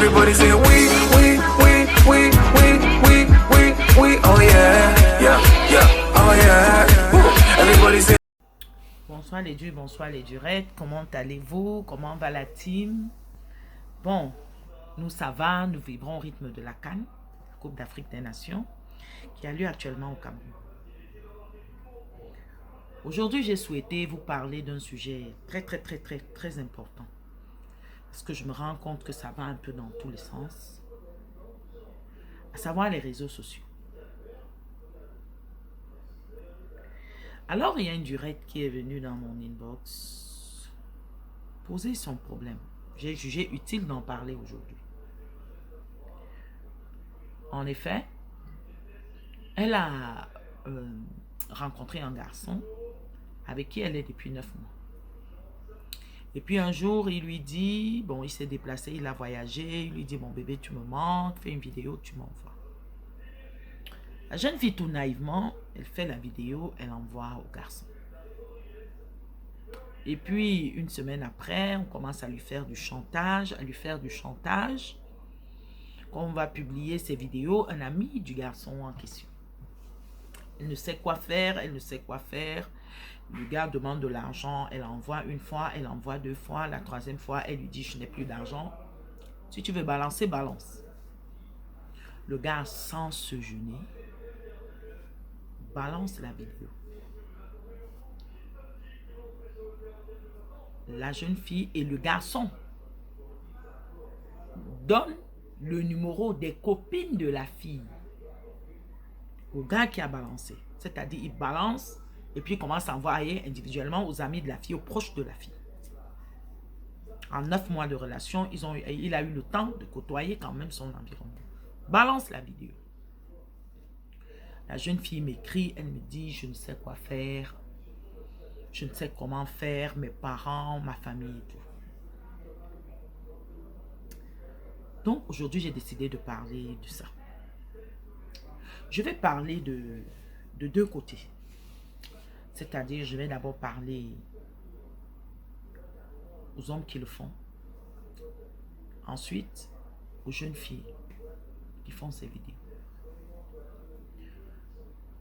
Everybody say we, oh yeah, yeah, yeah, oh yeah. Woo. Everybody say. Bonsoir les dieux, bonsoir les durettes. Comment allez-vous? Comment va la team? Bon, nous ça va, nous vibrons au rythme de la CAN, la Coupe d'Afrique des Nations, qui a lieu actuellement au Cameroun. Aujourd'hui, j'ai souhaité vous parler d'un sujet très important. Parce que je me rends compte que ça va un peu dans tous les sens. À savoir les réseaux sociaux. Alors, il y a une durette qui est venue dans mon inbox poser son problème. J'ai jugé utile d'en parler aujourd'hui. En effet, elle a rencontré un garçon avec qui elle est depuis 9 mois. Et puis un jour, il lui dit, bon, il s'est déplacé, il a voyagé, il lui dit, mon bébé, tu me manques, fais une vidéo, tu m'envoies. La jeune fille, tout naïvement, elle fait la vidéo, elle envoie au garçon. Et puis, une semaine après, on commence à lui faire du chantage, Quand on va publier ces vidéos, un ami du garçon en question. Elle ne sait quoi faire, Le gars demande de l'argent, elle envoie une fois, elle envoie 2 fois. La 3e fois, elle lui dit, je n'ai plus d'argent. Si tu veux balancer, balance. Le gars, sans se gêner, balance la vidéo. La jeune fille et le garçon donnent le numéro des copines de la fille au gars qui a balancé. C'est-à-dire, il balance et puis il commence à envoyer individuellement aux amis de la fille, aux proches de la fille. En 9 mois de relation, il a eu le temps de côtoyer quand même son environnement. Balance la vidéo. La jeune fille m'écrit, elle me dit, je ne sais quoi faire. Je ne sais comment faire, mes parents, ma famille et tout. Donc aujourd'hui, j'ai décidé de parler de ça. Je vais parler de 2 côtés. C'est-à-dire, je vais d'abord parler aux hommes qui le font. Ensuite, aux jeunes filles qui font ces vidéos.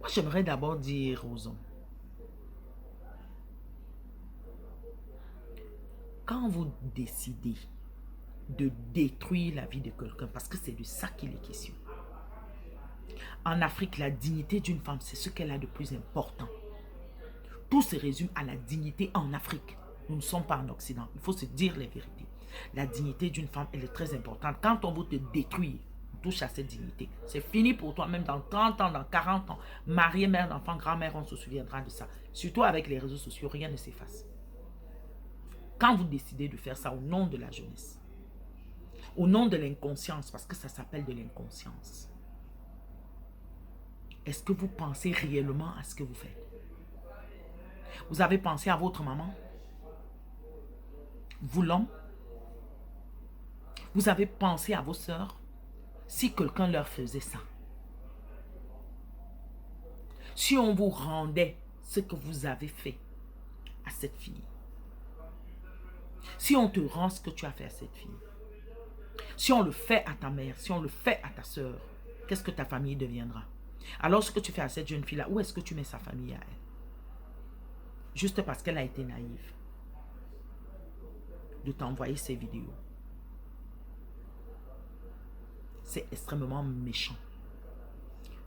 Moi, j'aimerais d'abord dire aux hommes. Quand vous décidez de détruire la vie de quelqu'un, parce que c'est de ça qu'il est question. En Afrique, la dignité d'une femme, c'est ce qu'elle a de plus important. Tout se résume à la dignité en Afrique. Nous ne sommes pas en Occident. Il faut se dire les vérités. La dignité d'une femme, elle est très importante. Quand on veut te détruire, on touche à cette dignité. C'est fini pour toi, même dans 30 ans, dans 40 ans. Mariée, mère d'enfant, grand-mère, on se souviendra de ça. Surtout avec les réseaux sociaux, rien ne s'efface. Quand vous décidez de faire ça au nom de la jeunesse, au nom de l'inconscience, parce que ça s'appelle de l'inconscience, est-ce que vous pensez réellement à ce que vous faites? Vous avez pensé à votre maman? Vous l'homme? Vous avez pensé à vos sœurs? Si quelqu'un leur faisait ça, si on vous rendait ce que vous avez fait à cette fille, si on te rend ce que tu as fait à cette fille, si on le fait à ta mère, si on le fait à ta sœur, qu'est-ce que ta famille deviendra? Alors ce que tu fais à cette jeune fille-là, où est-ce que tu mets sa famille à elle? Juste parce qu'elle a été naïve de t'envoyer ces vidéos. C'est extrêmement méchant.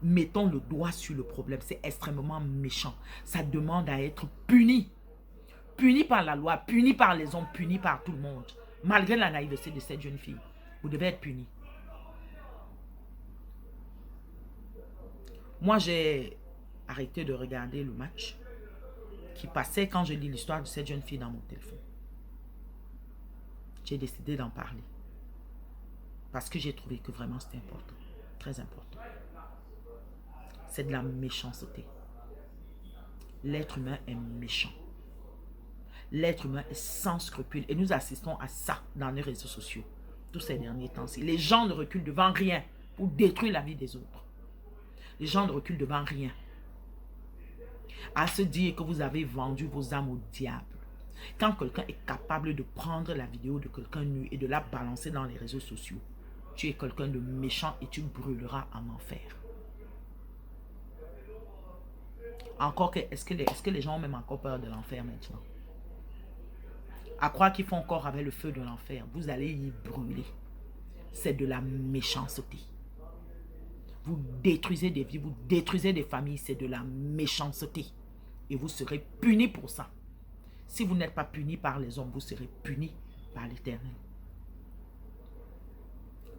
Mettons le doigt sur le problème. C'est extrêmement méchant. Ça demande à être puni. Puni par la loi, puni par les hommes, puni par tout le monde. Malgré la naïveté de cette jeune fille, vous devez être puni. Moi, j'ai arrêté de regarder le match qui passait quand je lis l'histoire de cette jeune fille dans mon téléphone. J'ai décidé d'en parler. Parce que j'ai trouvé que vraiment c'était important. Très important. C'est de la méchanceté. L'être humain est méchant. L'être humain est sans scrupule. Et nous assistons à ça dans les réseaux sociaux. Tous ces derniers temps-ci. Les gens ne reculent devant rien pour détruire la vie des autres. Les gens ne reculent devant rien. À se dire que vous avez vendu vos âmes au diable. Quand quelqu'un est capable de prendre la vidéo de quelqu'un nu et de la balancer dans les réseaux sociaux, tu es quelqu'un de méchant et tu brûleras en enfer. Encore que, est-ce que les gens ont même encore peur de l'enfer maintenant? À croire qu'ils font encore avec le feu de l'enfer, vous allez y brûler. C'est de la méchanceté. Vous détruisez des vies, vous détruisez des familles, c'est de la méchanceté. Et vous serez punis pour ça. Si vous n'êtes pas punis par les hommes, vous serez punis par l'Éternel.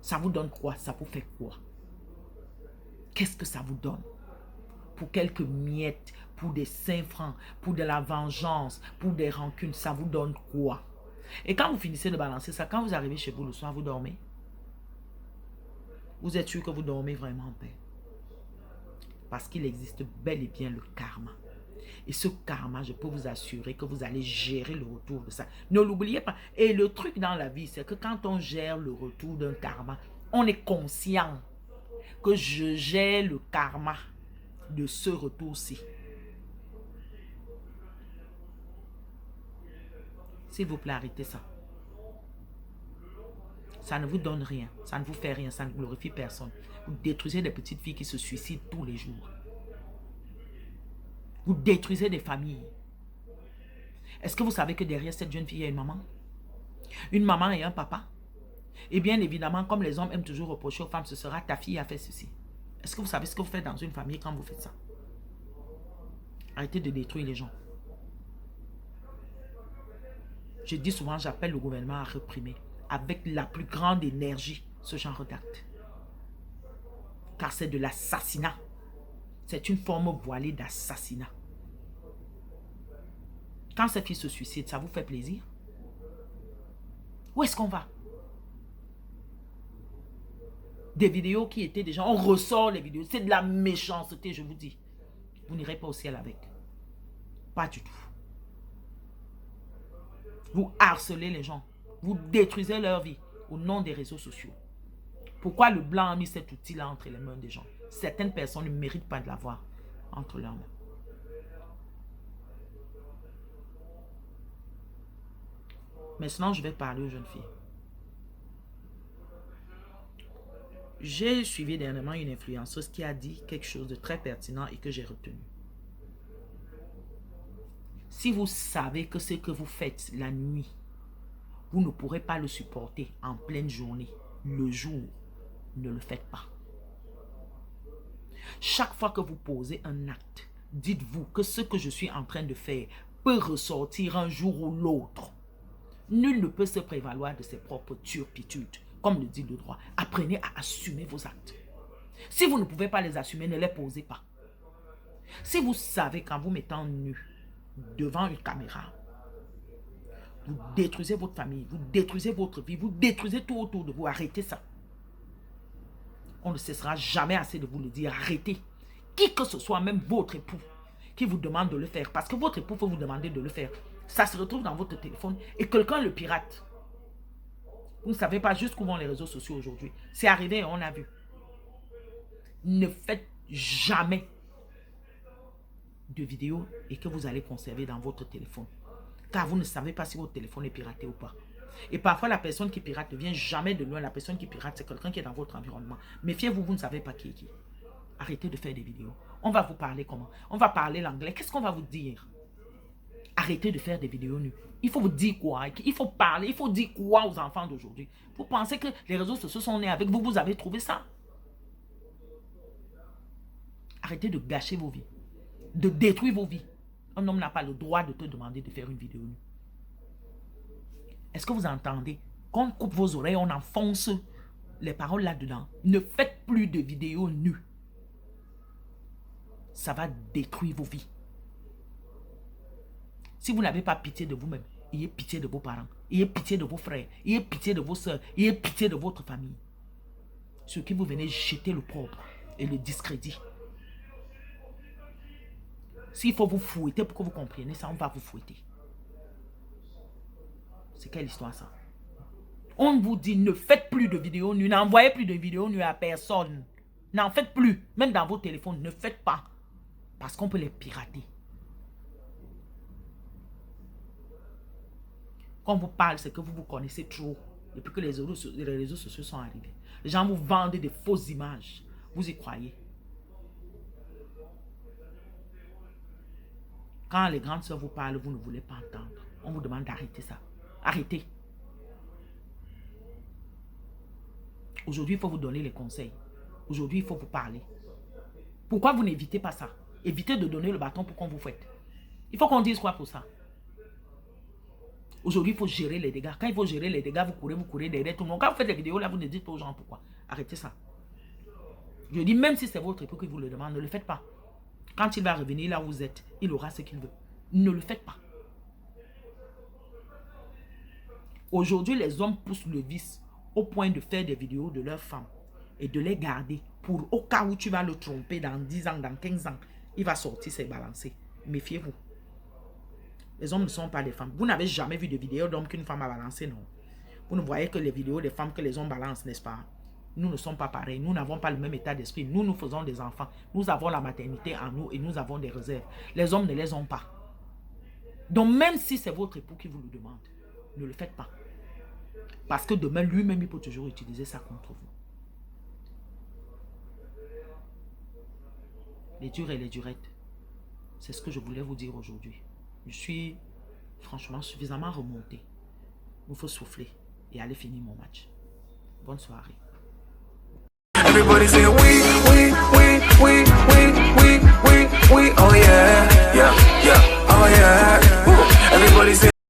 Ça vous donne quoi? Ça vous fait quoi? Qu'est-ce que ça vous donne? Pour quelques miettes, pour des 5 francs, pour de la vengeance, pour des rancunes, ça vous donne quoi? Et quand vous finissez de balancer ça, quand vous arrivez chez vous le soir, vous dormez? Vous êtes sûr que vous dormez vraiment en paix? Parce qu'il existe bel et bien le karma. Et ce karma, je peux vous assurer que vous allez gérer le retour de ça. Ne l'oubliez pas. Et le truc dans la vie, c'est que quand on gère le retour d'un karma, on est conscient que je gère le karma de ce retour-ci. S'il vous plaît, arrêtez ça. Ça ne vous donne rien. Ça ne vous fait rien. Ça ne glorifie personne. Vous détruisez des petites filles qui se suicident tous les jours. Vous détruisez des familles. Est-ce que vous savez que derrière cette jeune fille, il y a une maman? Une maman et un papa? Et bien évidemment, comme les hommes aiment toujours reprocher aux femmes, ce sera ta fille a fait ceci. Est-ce que vous savez ce que vous faites dans une famille quand vous faites ça? Arrêtez de détruire les gens. Je dis souvent, j'appelle le gouvernement à réprimer avec la plus grande énergie ce genre d'acte. Car c'est de l'assassinat. C'est une forme voilée d'assassinat. Quand cette fille se suicide, ça vous fait plaisir? Où est-ce qu'on va? Des vidéos qui étaient déjà... On ressort les vidéos. C'est de la méchanceté, je vous dis. Vous n'irez pas au ciel avec. Pas du tout. Vous harcelez les gens. Vous détruisez leur vie au nom des réseaux sociaux. Pourquoi le blanc a mis cet outil-là entre les mains des gens? Certaines personnes ne méritent pas de l'avoir entre leurs mains. Maintenant, je vais parler aux jeunes filles. J'ai suivi dernièrement une influenceuse qui a dit quelque chose de très pertinent et que j'ai retenu. Si vous savez que ce que vous faites la nuit, vous ne pourrez pas le supporter en pleine journée, le jour, ne le faites pas. Chaque fois que vous posez un acte, dites-vous que ce que je suis en train de faire peut ressortir un jour ou l'autre. Nul ne peut se prévaloir de ses propres turpitudes, comme le dit le droit. Apprenez à assumer vos actes. Si vous ne pouvez pas les assumer, ne les posez pas. Si vous savez qu'en vous mettant nu devant une caméra, vous détruisez votre famille, vous détruisez votre vie, vous détruisez tout autour de vous, arrêtez ça. On ne cessera jamais assez de vous le dire, arrêtez. Qui que ce soit, même votre époux, qui vous demande de le faire, parce que votre époux peut vous demander de le faire, ça se retrouve dans votre téléphone et quelqu'un le pirate. Vous ne savez pas jusqu'où vont les réseaux sociaux aujourd'hui. C'est arrivé, on a vu. Ne faites jamais de vidéos et que vous allez conserver dans votre téléphone. Car vous ne savez pas si votre téléphone est piraté ou pas. Et parfois, la personne qui pirate ne vient jamais de loin. La personne qui pirate, c'est quelqu'un qui est dans votre environnement. Méfiez-vous, vous ne savez pas qui est qui. Arrêtez de faire des vidéos. On va vous parler comment? On va parler l'anglais. Qu'est-ce qu'on va vous dire? Arrêtez de faire des vidéos nues. Il faut vous dire quoi? Il faut parler, il faut dire quoi aux enfants d'aujourd'hui? Vous pensez que les réseaux sociaux sont nés avec vous? Vous avez trouvé ça? Arrêtez de gâcher vos vies. De détruire vos vies. Un homme n'a pas le droit de te demander de faire une vidéo nue. Est-ce que vous entendez? Quand on coupe vos oreilles, on enfonce les paroles là-dedans. Ne faites plus de vidéos nues. Ça va détruire vos vies. Si vous n'avez pas pitié de vous-même, ayez pitié de vos parents, ayez pitié de vos frères, ayez pitié de vos soeurs, ayez pitié de votre famille. Ceux qui vous venez jeter le propre et le discrédit. S'il faut vous fouetter pour que vous compreniez ça, on va vous fouetter. C'est quelle histoire ça? On vous dit ne faites plus de vidéos nues, n'envoyez plus de vidéos nues à personne. N'en faites plus, même dans vos téléphones, ne faites pas. Parce qu'on peut les pirater. Quand on vous parle, c'est que vous vous connaissez trop. depuis que les réseaux sociaux sont arrivés. Les gens vous vendent des fausses images. Vous y croyez. Quand les grandes sœurs vous parlent, vous ne voulez pas entendre. On vous demande d'arrêter ça. Arrêtez. Aujourd'hui, il faut vous donner les conseils. Aujourd'hui, il faut vous parler. Pourquoi vous n'évitez pas ça? Évitez de donner le bâton pour qu'on vous fouette. Il faut qu'on dise quoi pour ça? Aujourd'hui, il faut gérer les dégâts. Quand il faut gérer les dégâts, vous courez derrière tout le monde. Quand vous faites des vidéos, là, vous ne dites pas aux gens pourquoi. Arrêtez ça. Je dis, même si c'est votre époux qui vous le demande, ne le faites pas. Quand il va revenir là où vous êtes, il aura ce qu'il veut. Ne le faites pas. Aujourd'hui, les hommes poussent le vice au point de faire des vidéos de leurs femmes et de les garder pour au cas où tu vas le tromper dans 10 ans, dans 15 ans, il va sortir ses balancés. Méfiez-vous. Les hommes ne sont pas des femmes. Vous n'avez jamais vu de vidéo d'homme qu'une femme a balancé, non? Vous ne voyez que les vidéos des femmes que les hommes balancent, n'est-ce pas? Nous ne sommes pas pareils. Nous n'avons pas le même état d'esprit. Nous, nous faisons des enfants. Nous avons la maternité en nous et nous avons des réserves. Les hommes ne les ont pas. Donc, même si c'est votre époux qui vous le demande, ne le faites pas. Parce que demain, lui-même, il peut toujours utiliser ça contre vous. Les durs et les durettes. C'est ce que je voulais vous dire aujourd'hui. Je suis franchement suffisamment remonté. Il faut souffler et aller finir mon match. Bonne soirée. Everybody say